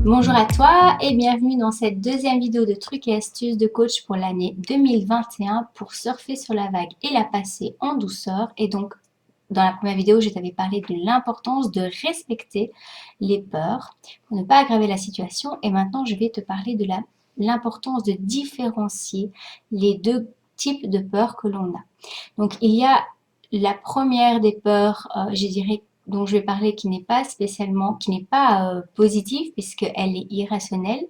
Bonjour à toi et bienvenue dans cette deuxième vidéo de trucs et astuces de coach pour l'année 2021 pour surfer sur la vague et la passer en douceur. Et donc, dans la première vidéo, je t'avais parlé de l'importance de respecter les peurs pour ne pas aggraver la situation. Et maintenant, je vais te parler de l'importance de différencier les deux types de peurs que l'on a. Donc, il y a la première des peurs, je dirais, dont je vais parler qui n'est pas spécialement, qui n'est pas positive puisqu'elle est irrationnelle.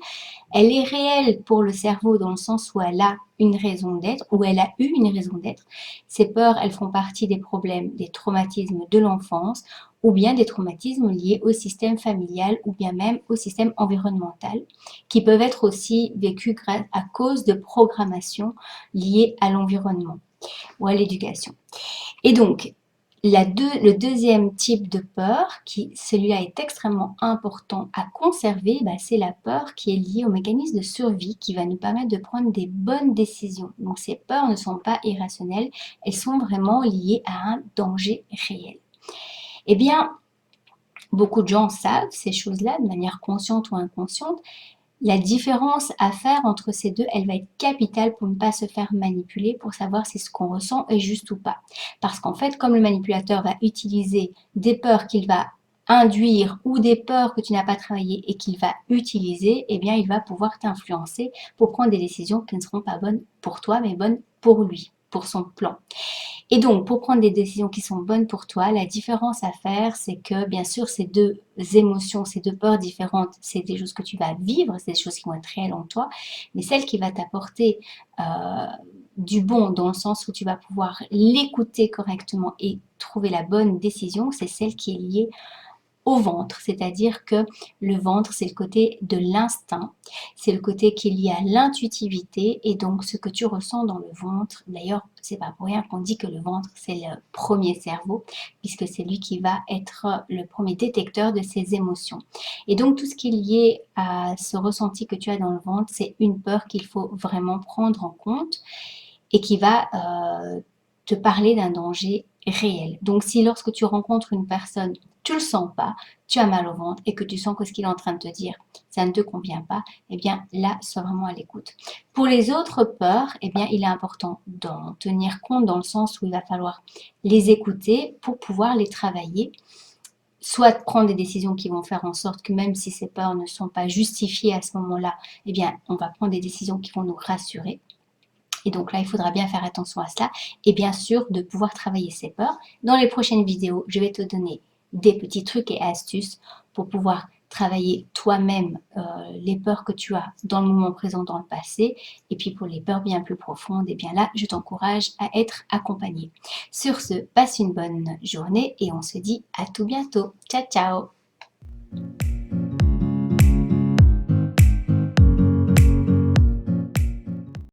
Elle est réelle pour le cerveau dans le sens où elle a une raison d'être, où elle a eu une raison d'être. Ces peurs, elles font partie des problèmes, des traumatismes de l'enfance ou bien des traumatismes liés au système familial ou bien même au système environnemental qui peuvent être aussi vécus à cause de programmations liées à l'environnement ou à l'éducation. Et donc, le deuxième type de peur, celui-là est extrêmement important à conserver, c'est la peur qui est liée au mécanisme de survie qui va nous permettre de prendre des bonnes décisions. Donc ces peurs ne sont pas irrationnelles, elles sont vraiment liées à un danger réel. Eh bien, beaucoup de gens savent ces choses-là de manière consciente ou inconsciente. La différence à faire entre ces deux, elle va être capitale pour ne pas se faire manipuler, pour savoir si ce qu'on ressent est juste ou pas. Parce qu'en fait, comme le manipulateur va utiliser des peurs qu'il va induire ou des peurs que tu n'as pas travaillées et qu'il va utiliser, eh bien, il va pouvoir t'influencer pour prendre des décisions qui ne seront pas bonnes pour toi, mais bonnes pour lui, pour son plan. Et donc, pour prendre des décisions qui sont bonnes pour toi, la différence à faire, c'est que bien sûr, ces deux émotions, ces deux peurs différentes, c'est des choses que tu vas vivre, c'est des choses qui vont être réelles en toi, mais celle qui va t'apporter du bon dans le sens où tu vas pouvoir l'écouter correctement et trouver la bonne décision, c'est celle qui est liée au ventre, c'est-à-dire que le ventre, c'est le côté de l'instinct, c'est le côté qui est lié à l'intuitivité et donc ce que tu ressens dans le ventre. D'ailleurs, c'est pas pour rien qu'on dit que le ventre, c'est le premier cerveau, puisque c'est lui qui va être le premier détecteur de ces émotions. Et donc, tout ce qui est lié à ce ressenti que tu as dans le ventre, c'est une peur qu'il faut vraiment prendre en compte et qui va te parler d'un danger réel. Donc si lorsque tu rencontres une personne, tu le sens pas, tu as mal au ventre et que tu sens que ce qu'il est en train de te dire, ça ne te convient pas, eh bien là, sois vraiment à l'écoute. Pour les autres peurs, eh bien il est important d'en tenir compte dans le sens où il va falloir les écouter pour pouvoir les travailler, soit prendre des décisions qui vont faire en sorte que même si ces peurs ne sont pas justifiées à ce moment-là, eh bien on va prendre des décisions qui vont nous rassurer. Et donc là, il faudra bien faire attention à cela et bien sûr de pouvoir travailler ses peurs. Dans les prochaines vidéos, je vais te donner des petits trucs et astuces pour pouvoir travailler toi-même les peurs que tu as dans le moment présent, dans le passé. Et puis pour les peurs bien plus profondes, et bien là, je t'encourage à être accompagné. Sur ce, passe une bonne journée et on se dit à tout bientôt. Ciao, ciao!